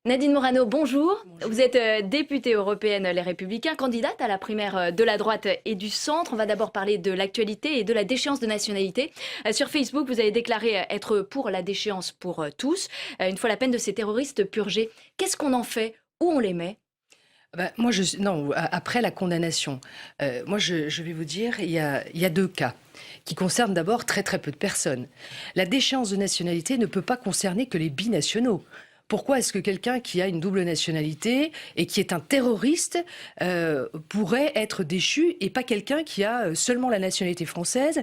Nadine Morano, bonjour. Vous êtes députée européenne Les Républicains, candidate à la primaire de la droite et du centre. On va d'abord parler de l'actualité et de la déchéance de nationalité. Sur Facebook, vous avez déclaré être pour la déchéance pour tous. Une fois la peine de ces terroristes purgée, qu'est-ce qu'on en fait? Où on les met? Non, après la condamnation, je vais vous dire, il y a deux cas qui concernent d'abord très très peu de personnes. La déchéance de nationalité ne peut pas concerner que les binationaux. Pourquoi est-ce que quelqu'un qui a une double nationalité et qui est un terroriste pourrait être déchu et pas quelqu'un qui a seulement la nationalité française,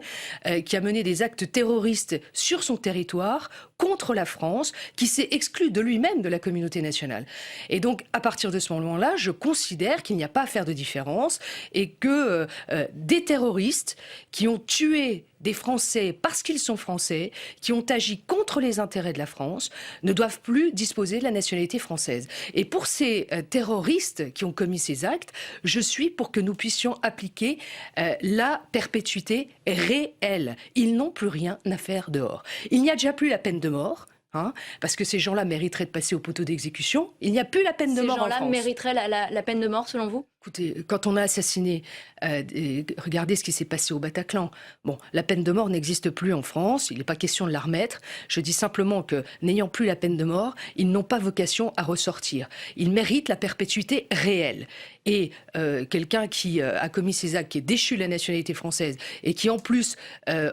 qui a mené des actes terroristes sur son territoire contre la France, qui s'est exclu de lui-même de la communauté nationale. Et donc, à partir de ce moment-là, je considère qu'il n'y a pas à faire de différence et que des terroristes qui ont tué des Français parce qu'ils sont Français, qui ont agi contre les intérêts de la France, ne doivent plus disposer de la nationalité française. Et pour ces terroristes qui ont commis ces actes, je suis pour que nous puissions appliquer la perpétuité réelle. Ils n'ont plus rien à faire dehors. Il n'y a déjà plus la peine de mort. Parce que ces gens-là mériteraient de passer au poteau d'exécution. Il n'y a plus la peine de mort en France. Ces gens-là mériteraient la peine de mort, selon vous? Écoutez, quand on a assassiné, regardez ce qui s'est passé au Bataclan. Bon, la peine de mort n'existe plus en France, il n'est pas question de la remettre. Je dis simplement que, n'ayant plus la peine de mort, ils n'ont pas vocation à ressortir. Ils méritent la perpétuité réelle. Et quelqu'un qui a commis ces actes, qui est déchu de la nationalité française, et qui en plus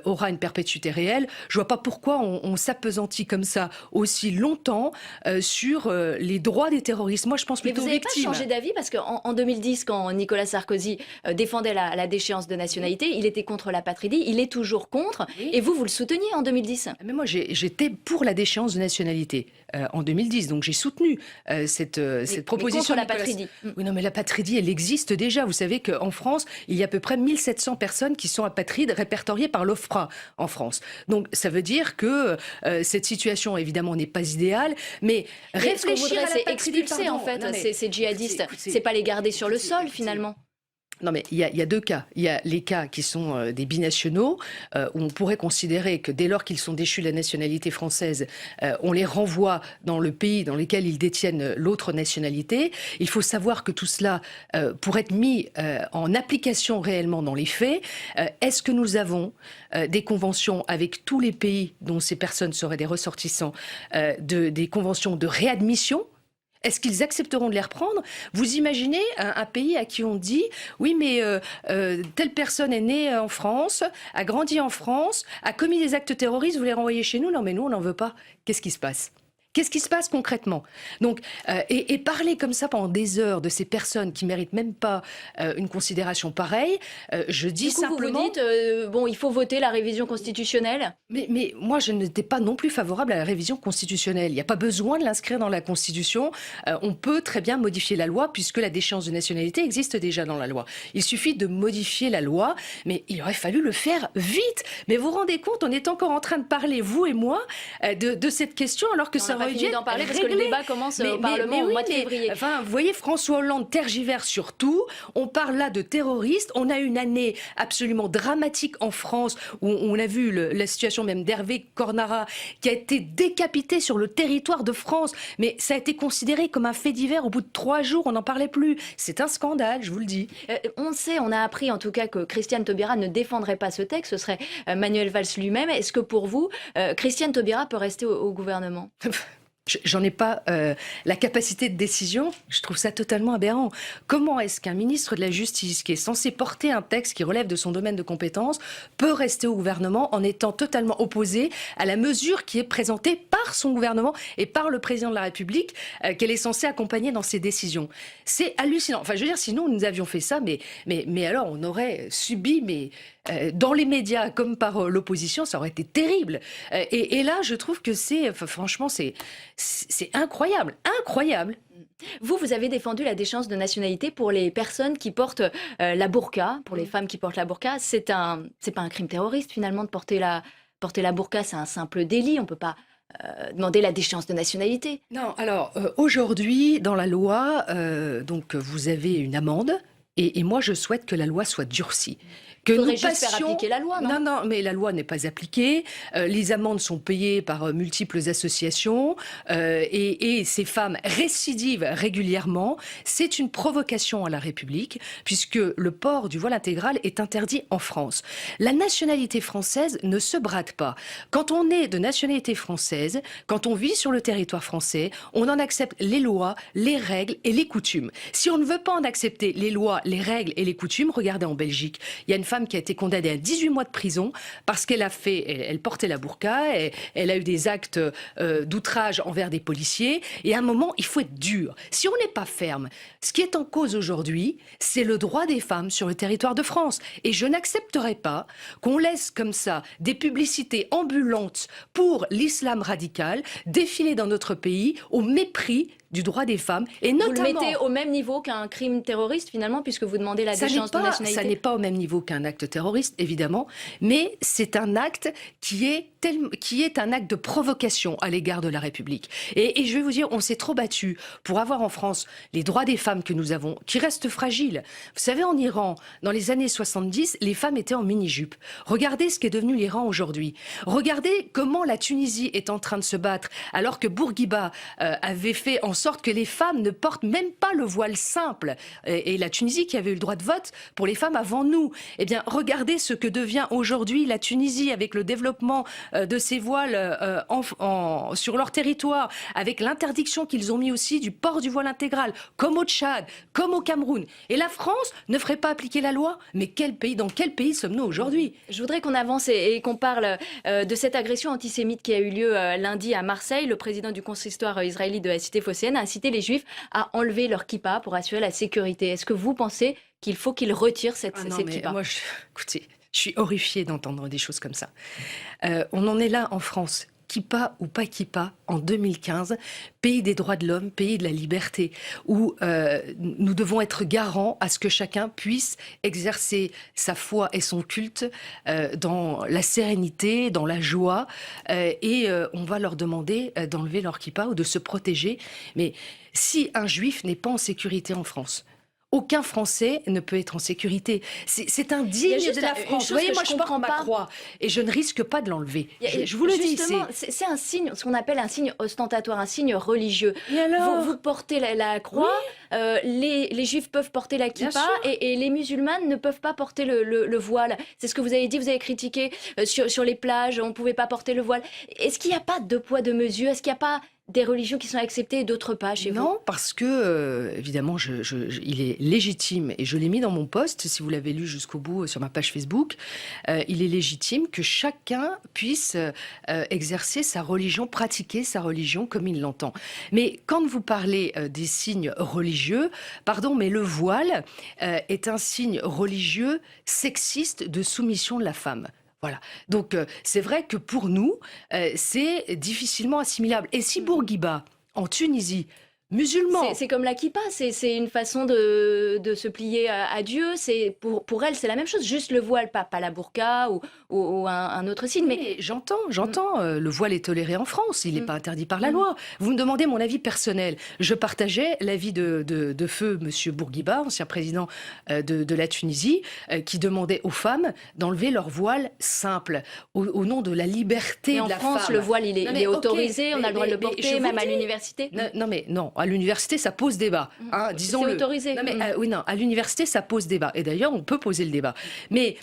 aura une perpétuité réelle, je ne vois pas pourquoi on s'appesantit comme ça aussi longtemps sur les droits des terroristes. Moi, je pense plutôt aux victimes. Mais vous n'avez pas changé d'avis parce qu'en 2010, quand Nicolas Sarkozy défendait la déchéance de nationalité, il était contre l'apatridie, il est toujours contre, et vous le souteniez en 2010. Mais moi, j'étais pour la déchéance de nationalité en 2010, donc j'ai soutenu cette proposition. Mais contre l'apatridie. Oui, non, mais l'apatridie, elle existe déjà. Vous savez qu'en France, il y a à peu près 1700 personnes qui sont apatrides répertoriées par l'OFPRA en France. Donc ça veut dire que cette situation, évidemment, n'est pas idéale, mais réfléchir à l'apatridie, c'est expulser en fait ces djihadistes, c'est pas les garder sur le sol finalement. Non, mais il y a deux cas. Il y a les cas qui sont des binationaux, où on pourrait considérer que dès lors qu'ils sont déchus de la nationalité française, on les renvoie dans le pays dans lequel ils détiennent l'autre nationalité. Il faut savoir que tout cela, pour être mis en application réellement dans les faits, est-ce que nous avons des conventions avec tous les pays dont ces personnes seraient des ressortissants, des conventions de réadmission? Est-ce qu'ils accepteront de les reprendre? Vous imaginez un pays à qui on dit « Oui, mais telle personne est née en France, a grandi en France, a commis des actes terroristes, vous les renvoyez chez nous? Non, mais nous, on n'en veut pas. » Qu'est-ce qui se passe? Qu'est-ce qui se passe concrètement? Donc, et parler comme ça pendant des heures de ces personnes qui méritent même pas une considération pareille, je dis simplement... Vous dites, bon, il faut voter la révision constitutionnelle? Mais moi, je n'étais pas non plus favorable à la révision constitutionnelle. Il n'y a pas besoin de l'inscrire dans la Constitution. On peut très bien modifier la loi puisque la déchéance de nationalité existe déjà dans la loi. Il suffit de modifier la loi, mais il aurait fallu le faire vite. Mais vous vous rendez compte, on est encore en train de parler, vous et moi, de cette question alors que ça fini d'en parler parce que le débat commence au Parlement au mois de février. Enfin, vous voyez, François Hollande tergiverse sur tout. On parle là de terroristes. On a une année absolument dramatique en France où on a vu la situation même d'Hervé Cornara qui a été décapité sur le territoire de France. Mais ça a été considéré comme un fait divers. Au bout de 3 jours, on n'en parlait plus. C'est un scandale, je vous le dis. On sait, on a appris en tout cas que Christiane Taubira ne défendrait pas ce texte. Ce serait Manuel Valls lui-même. Est-ce que pour vous, Christiane Taubira peut rester au gouvernement? J'en ai pas la capacité de décision. Je trouve ça totalement aberrant. Comment est-ce qu'un ministre de la Justice, qui est censé porter un texte qui relève de son domaine de compétence, peut rester au gouvernement en étant totalement opposé à la mesure qui est présentée par son gouvernement et par le président de la République qu'elle est censée accompagner dans ses décisions? C'est hallucinant. Enfin, je veux dire, sinon nous avions fait ça, mais alors on aurait subi, dans les médias comme par l'opposition, ça aurait été terrible. Et là, je trouve que franchement, c'est incroyable, incroyable. Vous avez défendu la déchéance de nationalité pour les personnes qui portent la burqa, pour les femmes qui portent la burqa. C'est pas un crime terroriste finalement de porter la burqa, c'est un simple délit. On peut pas demander la déchéance de nationalité. Non, alors aujourd'hui, dans la loi, donc vous avez une amende Et moi, je souhaite que la loi soit durcie. Que Il faudrait nous juste faire passions... appliquer la loi, non? Non, non, mais la loi n'est pas appliquée. Les amendes sont payées par multiples associations et ces femmes récidivent régulièrement. C'est une provocation à la République puisque le port du voile intégral est interdit en France. La nationalité française ne se brade pas. Quand on est de nationalité française, quand on vit sur le territoire français, on en accepte les lois, les règles et les coutumes. Si on ne veut pas en accepter les lois, les règles et les coutumes, regardez en Belgique, il y a une femme qui a été condamnée à 18 mois de prison parce qu'elle elle portait la burqa, elle a eu des actes d'outrage envers des policiers. Et à un moment, il faut être dur. Si on n'est pas ferme, ce qui est en cause aujourd'hui, c'est le droit des femmes sur le territoire de France. Et je n'accepterai pas qu'on laisse comme ça des publicités ambulantes pour l'islam radical défiler dans notre pays au mépris du droit des femmes, et Vous notamment... le mettez au même niveau qu'un crime terroriste, finalement, puisque vous demandez la déchéance de nationalité? Ça n'est pas au même niveau qu'un acte terroriste, évidemment, mais c'est un acte qui est un acte de provocation à l'égard de la République. Et je vais vous dire, on s'est trop battu pour avoir en France les droits des femmes que nous avons, qui restent fragiles. Vous savez, en Iran, dans les années 70, les femmes étaient en mini-jupe. Regardez ce qu'est devenu l'Iran aujourd'hui. Regardez comment la Tunisie est en train de se battre, alors que Bourguiba avait fait en sorte que les femmes ne portent même pas le voile simple. Et la Tunisie qui avait eu le droit de vote pour les femmes avant nous. Eh bien, regardez ce que devient aujourd'hui la Tunisie avec le développement de ces voiles sur leur territoire, avec l'interdiction qu'ils ont mis aussi du port du voile intégral, comme au Tchad, comme au Cameroun. Et la France ne ferait pas appliquer la loi? Mais dans quel pays sommes-nous aujourd'hui? Je voudrais qu'on avance et qu'on parle de cette agression antisémite qui a eu lieu lundi à Marseille. Le président du consistoire israélite de la cité phocéenne a incité les Juifs à enlever leur kippa pour assurer la sécurité. Est-ce que vous pensez qu'il faut qu'ils retirent cette kippa? Moi, écoutez, je suis horrifiée d'entendre des choses comme ça. On en est là en France. Kippa ou pas kippa, en 2015, pays des droits de l'homme, pays de la liberté, où nous devons être garants à ce que chacun puisse exercer sa foi et son culte dans la sérénité, dans la joie, et on va leur demander d'enlever leur kippa ou de se protéger. Mais si un juif n'est pas en sécurité en France, aucun Français ne peut être en sécurité. C'est indigne de la France. Vous voyez, moi, je porte ma croix et je ne risque pas de l'enlever. Je vous le dis. C'est un signe, ce qu'on appelle un signe ostentatoire, un signe religieux. Et alors vous portez la croix, oui. Les Juifs peuvent porter la kippa et les musulmanes ne peuvent pas porter le voile. C'est ce que vous avez dit, vous avez critiqué sur les plages, on ne pouvait pas porter le voile. Est-ce qu'il n'y a pas de poids, de mesure? Est-ce qu'il n'y a pas des religions qui sont acceptées et d'autres pas chez vous? Non, parce que, évidemment, il est légitime, et je l'ai mis dans mon post, si vous l'avez lu jusqu'au bout sur ma page Facebook, il est légitime que chacun puisse exercer sa religion, pratiquer sa religion comme il l'entend. Mais quand vous parlez des signes religieux, pardon, mais le voile est un signe religieux sexiste de soumission de la femme. Voilà. Donc, c'est vrai que pour nous, c'est difficilement assimilable. Et si Bourguiba, en Tunisie, musulman... C'est comme la kippa, c'est une façon de se plier à Dieu. Pour elle, c'est la même chose, juste le voile, pas la burqa ou un autre signe. Mais j'entends. Le voile est toléré en France, il n'est pas interdit par la loi. Vous me demandez mon avis personnel. Je partageais l'avis de feu Monsieur Bourguiba, ancien président de la Tunisie, qui demandait aux femmes d'enlever leur voile simple, au nom de la liberté de la femme. En France, le voile, il est autorisé, on a le droit de le porter, même à l'université. Non, à l'université, ça pose débat. Hein, disons-le. C'est autorisé. À l'université, ça pose débat. Et d'ailleurs, on peut poser le débat. Mais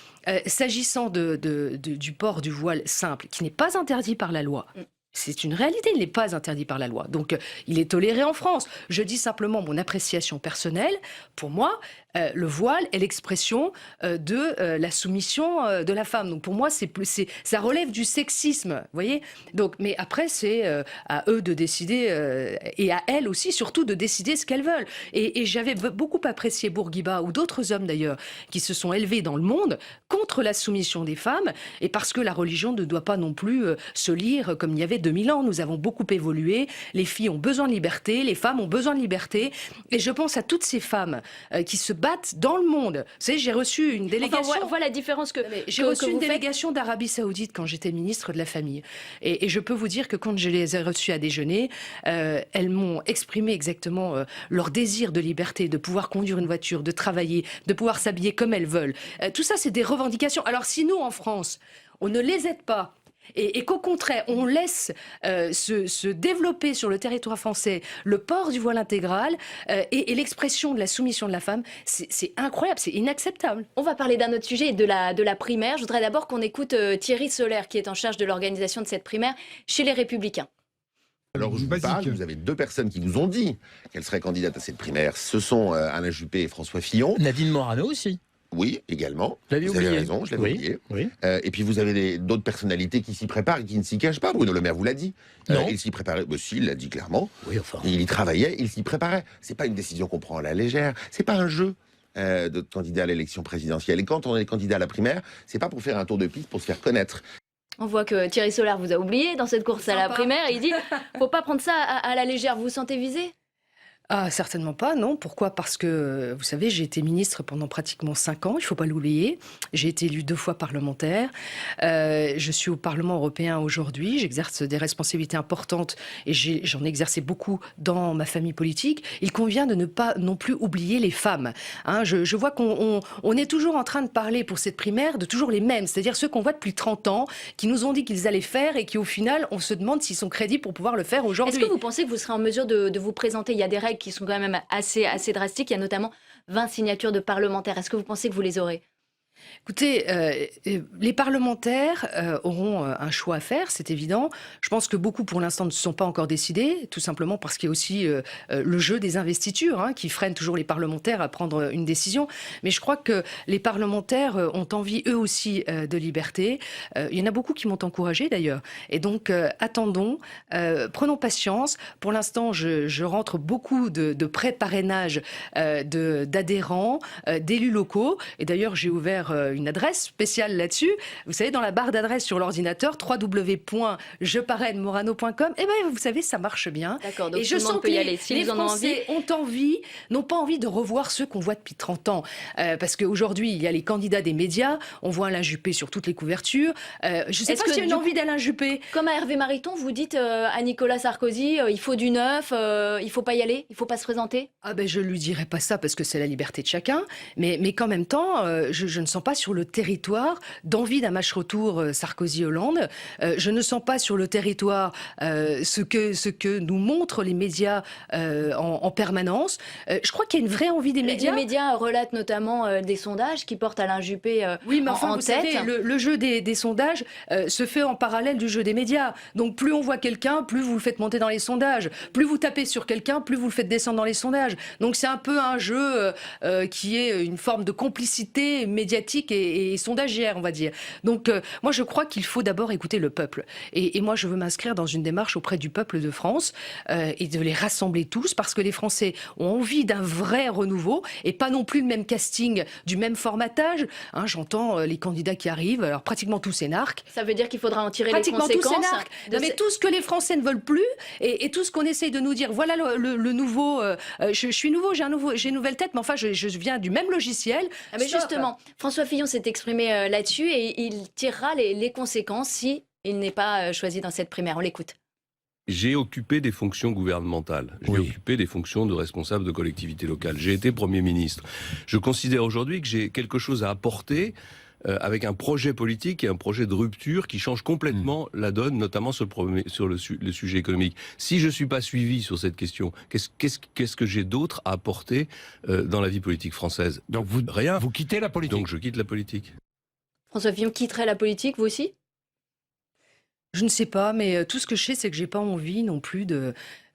s'agissant du port du voile simple, qui n'est pas interdit par la loi, c'est une réalité, il n'est pas interdit par la loi. Donc, il est toléré en France. Je dis simplement mon appréciation personnelle. Pour moi, le voile est l'expression de la soumission de la femme. Donc, pour moi, ça relève du sexisme, vous voyez. Donc, mais après, c'est à eux de décider, et à elles aussi, surtout, de décider ce qu'elles veulent. Et j'avais beaucoup apprécié Bourguiba, ou d'autres hommes d'ailleurs, qui se sont élevés dans le monde contre la soumission des femmes, et parce que la religion ne doit pas non plus se lire comme il y avait 2000 ans. Nous avons beaucoup évolué, les filles ont besoin de liberté, les femmes ont besoin de liberté, et je pense à toutes ces femmes qui se battent dans le monde. Vous savez, j'ai reçu une délégation... Enfin, voilà la différence que J'ai reçu une délégation d'Arabie Saoudite quand j'étais ministre de la Famille. Et je peux vous dire que quand je les ai reçues à déjeuner, elles m'ont exprimé exactement leur désir de liberté, de pouvoir conduire une voiture, de travailler, de pouvoir s'habiller comme elles veulent. Tout ça, c'est des revendications. Alors si nous, en France, on ne les aide pas, et qu'au contraire, on laisse se développer sur le territoire français le port du voile intégral et l'expression de la soumission de la femme, c'est incroyable, c'est inacceptable. On va parler d'un autre sujet, de la primaire. Je voudrais d'abord qu'on écoute Thierry Solaire, qui est en charge de l'organisation de cette primaire chez les Républicains. Alors, je vous parle, vous avez deux personnes qui vous ont dit qu'elles seraient candidates à cette primaire. Ce sont Alain Juppé et François Fillon. Nadine Morano aussi. Oui, également. Vous avez raison, je l'avais oublié. Oui. Et puis vous avez d'autres personnalités qui s'y préparent et qui ne s'y cachent pas. Bruno Le Maire vous l'a dit. Non. Il s'y préparait. Si, il l'a dit clairement. Oui, enfin. Il y travaillait, il s'y préparait. C'est pas une décision qu'on prend à la légère. C'est pas un jeu de candidat à l'élection présidentielle. Et quand on est candidat à la primaire, c'est pas pour faire un tour de piste, pour se faire connaître. On voit que Thierry Solaire vous a oublié dans cette course à la primaire. Il dit faut pas prendre ça à la légère. Vous vous sentez visé ? Ah, certainement pas, non. Pourquoi ? Parce que, vous savez, j'ai été ministre pendant pratiquement 5 ans, il ne faut pas l'oublier. J'ai été élue 2 fois parlementaire. Je suis au Parlement européen aujourd'hui. J'exerce des responsabilités importantes et j'en ai exercé beaucoup dans ma famille politique. Il convient de ne pas non plus oublier les femmes. Hein, je vois qu'on est toujours en train de parler pour cette primaire de toujours les mêmes, c'est-à-dire ceux qu'on voit depuis 30 ans, qui nous ont dit qu'ils allaient faire et qui, au final, on se demande s'ils sont crédibles pour pouvoir le faire aujourd'hui. Est-ce que vous pensez que vous serez en mesure de vous présenter ? Il y a des règles qui sont quand même assez drastiques. Il y a notamment 20 signatures de parlementaires. Est-ce que vous pensez que vous les aurez ? Écoutez, les parlementaires auront un choix à faire, c'est évident. Je pense que beaucoup, pour l'instant, ne se sont pas encore décidés, tout simplement parce qu'il y a aussi le jeu des investitures qui freine toujours les parlementaires à prendre une décision. Mais je crois que les parlementaires ont envie, eux aussi, de liberté. Il y en a beaucoup qui m'ont encouragée, d'ailleurs. Et donc, attendons, prenons patience. Pour l'instant, je rentre beaucoup de pré-parrainage d'adhérents, d'élus locaux. Et d'ailleurs, j'ai ouvert une adresse spéciale là-dessus. Vous savez, dans la barre d'adresse sur l'ordinateur, www.jeparrainemorano.com. Eh bien, vous savez, ça marche bien. D'accord, donc et tout je le monde sens peut que y aller. Si les vous en avez Français n'ont pas envie de revoir ceux qu'on voit depuis 30 ans. Parce qu'aujourd'hui, il y a les candidats des médias. On voit Alain Juppé sur toutes les couvertures. Je ne sais pas s'il y a une envie d'Alain Juppé. Comme à Hervé Mariton, vous dites à Nicolas Sarkozy, il faut du neuf, il ne faut pas y aller, il ne faut pas se présenter ? Ah ben, je ne lui dirai pas ça parce que c'est la liberté de chacun. Mais qu'en même temps, je ne sens pas sur le territoire d'envie d'un match retour Sarkozy-Hollande. Je ne sens pas sur le territoire ce que nous montrent les médias en permanence. Je crois qu'il y a une vraie envie des médias. Les médias relatent notamment des sondages qui portent Alain Juppé oui, mais enfin, en vous tête. savez, le jeu des sondages se fait en parallèle du jeu des médias. Donc plus on voit quelqu'un, plus vous le faites monter dans les sondages. Plus vous tapez sur quelqu'un, plus vous le faites descendre dans les sondages. Donc c'est un peu un jeu qui est une forme de complicité médiatique et sondagière, on va dire. Donc moi je crois qu'il faut d'abord écouter le peuple. Et moi je veux m'inscrire dans une démarche auprès du peuple de France et de les rassembler tous parce que les Français ont envie d'un vrai renouveau et pas non plus le même casting, du même formatage. Hein, j'entends les candidats qui arrivent, alors pratiquement tous énarques. Ça veut dire qu'il faudra en tirer les Pratiquement tous conséquences. énarques. Non, mais tout ce que les Français ne veulent plus et tout ce qu'on essaye de nous dire, voilà le nouveau, je suis nouveau, j'ai une nouvelle tête, mais enfin je viens du même logiciel. Ah, mais Stop. justement, François Fillon s'est exprimé là-dessus et il tirera les conséquences si il n'est pas choisi dans cette primaire. On l'écoute. J'ai occupé des fonctions gouvernementales. J'ai occupé des fonctions de responsable de collectivité locale. J'ai été Premier ministre. Je considère aujourd'hui que j'ai quelque chose à apporter avec un projet politique et un projet de rupture qui change complètement la donne, notamment sur le sujet économique. Si je ne suis pas suivi sur cette question, qu'est-ce que j'ai d'autre à apporter dans la vie politique française ? Donc Rien. Vous quittez la politique. Donc je quitte la politique. François Fillon quitterait la politique, vous aussi ? Je ne sais pas, mais tout ce que je sais, c'est que j'ai pas envie non plus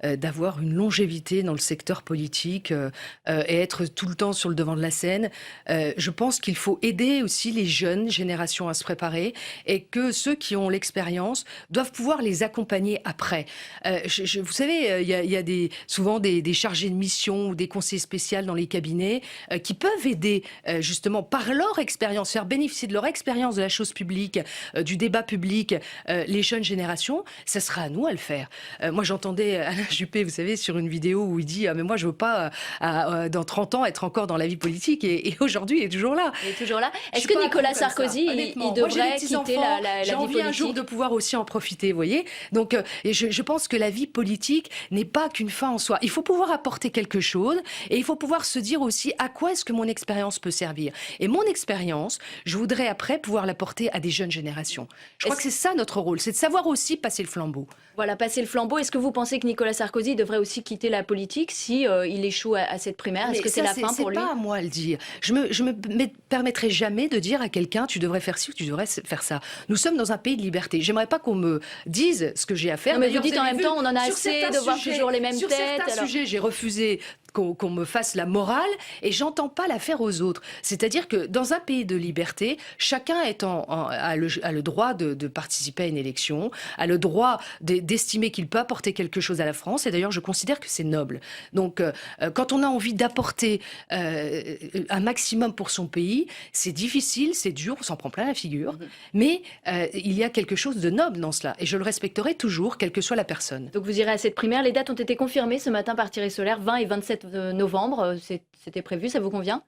d'avoir une longévité dans le secteur politique et être tout le temps sur le devant de la scène. Je pense qu'il faut aider aussi les jeunes générations à se préparer et que ceux qui ont l'expérience doivent pouvoir les accompagner après. Vous savez, il y a souvent des chargés de mission ou des conseillers spéciaux dans les cabinets qui peuvent aider justement par leur expérience, faire bénéficier de leur expérience de la chose publique, du débat public, les jeunes générations. Ça sera à nous à le faire. Moi, j'entendais Alain Juppé, vous savez, sur une vidéo où il dit « Ah, mais moi, je veux pas, dans 30 ans, être encore dans la vie politique. » Et aujourd'hui, il est toujours là. Il est toujours là. Je Est-ce suis que pas Nicolas accro comme ça, Sarkozy, il honnêtement. Moi, j'ai devrait des quitter petits-enfants, la j'ai vie envie politique un jour de pouvoir aussi en profiter, vous voyez. Donc, et je pense que la vie politique n'est pas qu'une fin en soi. Il faut pouvoir apporter quelque chose et il faut pouvoir se dire aussi à quoi est-ce que mon expérience peut servir. Et mon expérience, je voudrais après pouvoir l'apporter à des jeunes générations. Je crois que c'est ça notre rôle, c'est de savoir aussi passer le flambeau. Voilà, passer le flambeau. Est-ce que vous pensez que Nicolas Sarkozy devrait aussi quitter la politique si il échoue à cette primaire? Est-ce que c'est la fin pour lui? C'est pas à moi à le dire. Je me permettrai jamais de dire à quelqu'un tu devrais faire ci ou tu devrais faire ça. Nous sommes dans un pays de liberté. J'aimerais pas qu'on me dise ce que j'ai à faire. Non, mais vous D'ailleurs, dites en avez même vu, temps, on en a sur assez certains de voir sujets- toujours les mêmes sur têtes. certains alors- sujets, j'ai refusé qu'on me fasse la morale et j'entends pas la faire aux autres. C'est-à-dire que dans un pays de liberté, chacun a le droit de participer à une élection, a le droit d'estimer qu'il peut apporter quelque chose à la France. Et d'ailleurs, je considère que c'est noble. Donc, quand on a envie d'apporter un maximum pour son pays, c'est difficile, c'est dur, on s'en prend plein la figure. Mais il y a quelque chose de noble dans cela. Et je le respecterai toujours, quelle que soit la personne. Donc vous irez à cette primaire. Les dates ont été confirmées ce matin par Thierry Solaire, 20 et 27 novembre. C'était prévu, ça vous convient?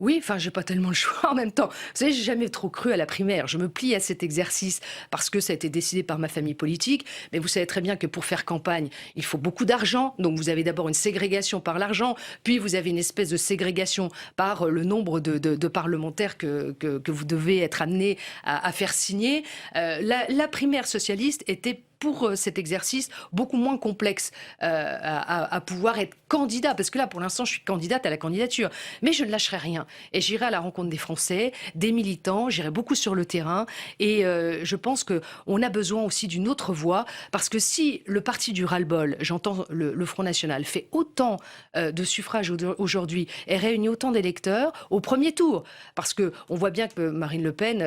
Oui, enfin, j'ai pas tellement le choix en même temps. Vous savez, j'ai jamais trop cru à la primaire. Je me plie à cet exercice parce que ça a été décidé par ma famille politique. Mais vous savez très bien que pour faire campagne, il faut beaucoup d'argent. Donc vous avez d'abord une ségrégation par l'argent, puis vous avez une espèce de ségrégation par le nombre de parlementaires que vous devez être amené à faire signer. La primaire socialiste était pour cet exercice beaucoup moins complexe à pouvoir être candidat, parce que là, pour l'instant, je suis candidate à la candidature. Mais je ne lâcherai rien. Et j'irai à la rencontre des Français, des militants, j'irai beaucoup sur le terrain. Et je pense qu'on a besoin aussi d'une autre voix, parce que si le parti du ras-le-bol, j'entends le Front National, fait autant de suffrages aujourd'hui et réunit autant d'électeurs au premier tour, parce qu'on voit bien que Marine Le Pen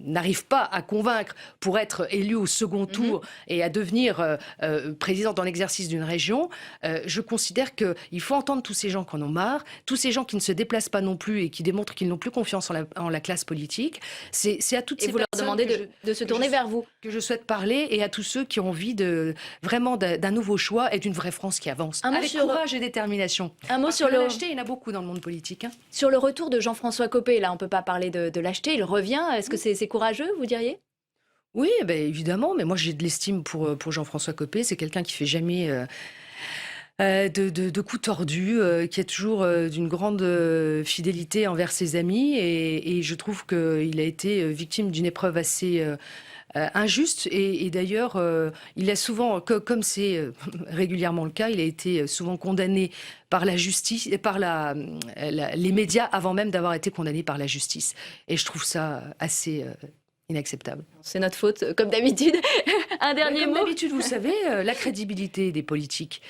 n'arrive pas à convaincre pour être élue au second tour et à devenir présidente en exercice d'une région, je considère qu'il faut entendre tous ces gens qui en ont marre, tous ces gens qui ne se déplacent pas non plus et qui démontrent qu'ils n'ont plus confiance en la classe politique. C'est à toutes ces Et vous leur personnes demandez de se tourner vers vous. que je souhaite parler, et à tous ceux qui ont envie vraiment d'un nouveau choix et d'une vraie France qui avance. Un mot Avec sur- courage et détermination. Un mot Parce sur que le... lâcheté, il y en a beaucoup dans le monde politique. Hein. Sur le retour de Jean-François Copé, là, on ne peut pas parler de lâcheté, il revient. Est-ce que c'est courageux, vous diriez? Oui, ben, évidemment, mais moi j'ai de l'estime pour Jean-François Copé. C'est quelqu'un qui fait jamais de coups tordus, qui est toujours d'une grande fidélité envers ses amis. Et je trouve qu'il a été victime d'une épreuve assez injuste. Et d'ailleurs, il a souvent, comme c'est régulièrement le cas, il a été souvent condamné par la justice et par les médias avant même d'avoir été condamné par la justice. Et je trouve ça assez inacceptable. C'est notre faute, comme d'habitude. Un dernier Comme mot. d'habitude, vous savez, la crédibilité des politiques,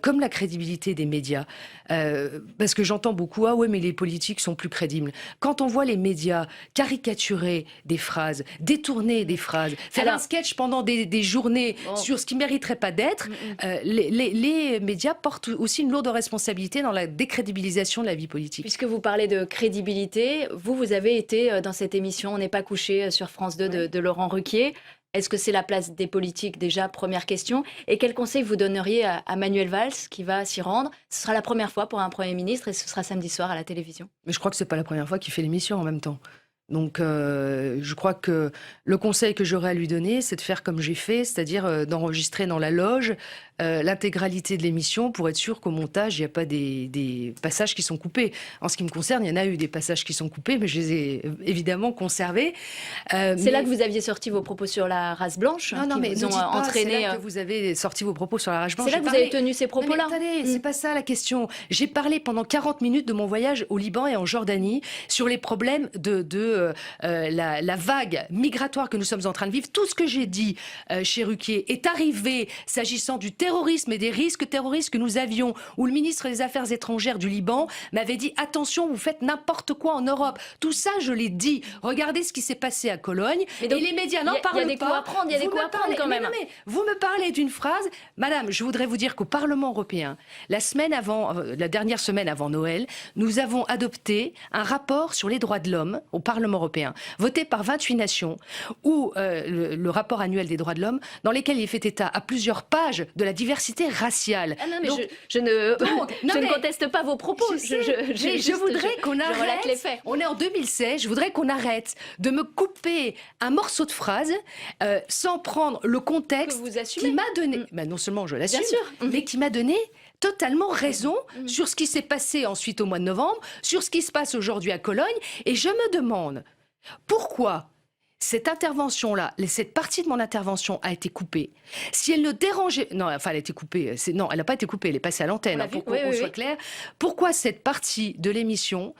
comme la crédibilité des médias, parce que j'entends beaucoup, ah ouais, mais les politiques sont plus crédibles. Quand on voit les médias caricaturer des phrases, détourner des phrases, faire Alors- un sketch pendant des journées Bon. sur ce qui ne mériterait pas d'être, les médias portent aussi une lourde responsabilité dans la décrédibilisation de la vie politique. Puisque vous parlez de crédibilité, vous avez été dans cette émission On n'est pas couché sur France 2 de Laurent Ruquier. Est-ce que c'est la place des politiques déjà? Première question. Et quel conseil vous donneriez à Manuel Valls qui va s'y rendre? Ce sera la première fois pour un Premier ministre et ce sera samedi soir à la télévision. Mais je crois que c'est pas la première fois qu'il fait l'émission en même temps. Donc, je crois que le conseil que j'aurais à lui donner, c'est de faire comme j'ai fait, c'est-à-dire d'enregistrer dans la loge l'intégralité de l'émission pour être sûr qu'au montage, il n'y a pas des passages qui sont coupés. En ce qui me concerne, il y en a eu des passages qui sont coupés, mais je les ai évidemment conservés. C'est là que vous aviez sorti vos propos sur la race blanche, Non, non, qui mais vous ne ont dites pas, entraîné. c'est là que vous avez sorti vos propos sur la rage blanche. C'est là que J'ai vous avez parlé- tenu ces Non, mais propos-là. attendez, c'est pas ça la question. J'ai parlé pendant 40 minutes de mon voyage au Liban et en Jordanie sur les problèmes de la vague migratoire que nous sommes en train de vivre. Tout ce que j'ai dit chez Ruquier est arrivé s'agissant du terrorisme et des risques terroristes que nous avions, où le ministre des Affaires étrangères du Liban m'avait dit « Attention, vous faites n'importe quoi en Europe ». Tout ça, je l'ai dit. Regardez ce qui s'est passé à Cologne. Mais donc, et les médias n'en il y a parlent pas. des coups à prendre, il y a des Vous coups me à prendre parlez- quand mais même. non, mais vous me parlez d'une phrase. Madame, je voudrais vous dire qu'au Parlement européen, la dernière semaine avant Noël, nous avons adopté un rapport sur les droits de l'homme au Parlement européen, voté par 28 nations, où le rapport annuel des droits de l'homme, dans lequel il est fait état à plusieurs pages de la diversité raciale. Ah non, mais Donc, je ne, donc, non, je ne mais- conteste pas vos propos. mais je juste, voudrais qu'on je relate arrête. les faits. On est en 2016. Je voudrais qu'on arrête de me couper un morceau de phrase sans prendre le Que contexte vous qui assumez. m'a donné. Bah, non seulement je l'assume, Bien sûr. mais qui m'a donné totalement raison sur ce qui s'est passé ensuite au mois de novembre, sur ce qui se passe aujourd'hui à Cologne. Et je me demande pourquoi cette intervention-là, cette partie de mon intervention a été coupée. Si elle ne dérangeait... Non, enfin, elle a été coupée. Non, elle n'a pas été coupée, elle est passée à On l'antenne, l'a hein, vu, pour qu'on oui, soit oui. clair. Pourquoi cette partie de l'émission,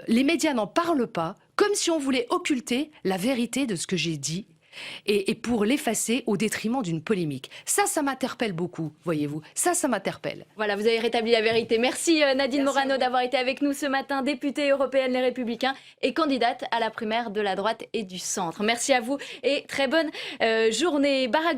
les médias n'en parlent pas, comme si on voulait occulter la vérité de ce que j'ai dit et pour l'effacer au détriment d'une polémique. Ça m'interpelle beaucoup, voyez-vous. Ça m'interpelle. Voilà, vous avez rétabli la vérité. Merci Nadine Merci Morano à vous. d'avoir été avec nous ce matin, députée européenne Les Républicains et candidate à la primaire de la droite et du centre. Merci à vous et très bonne journée. Barack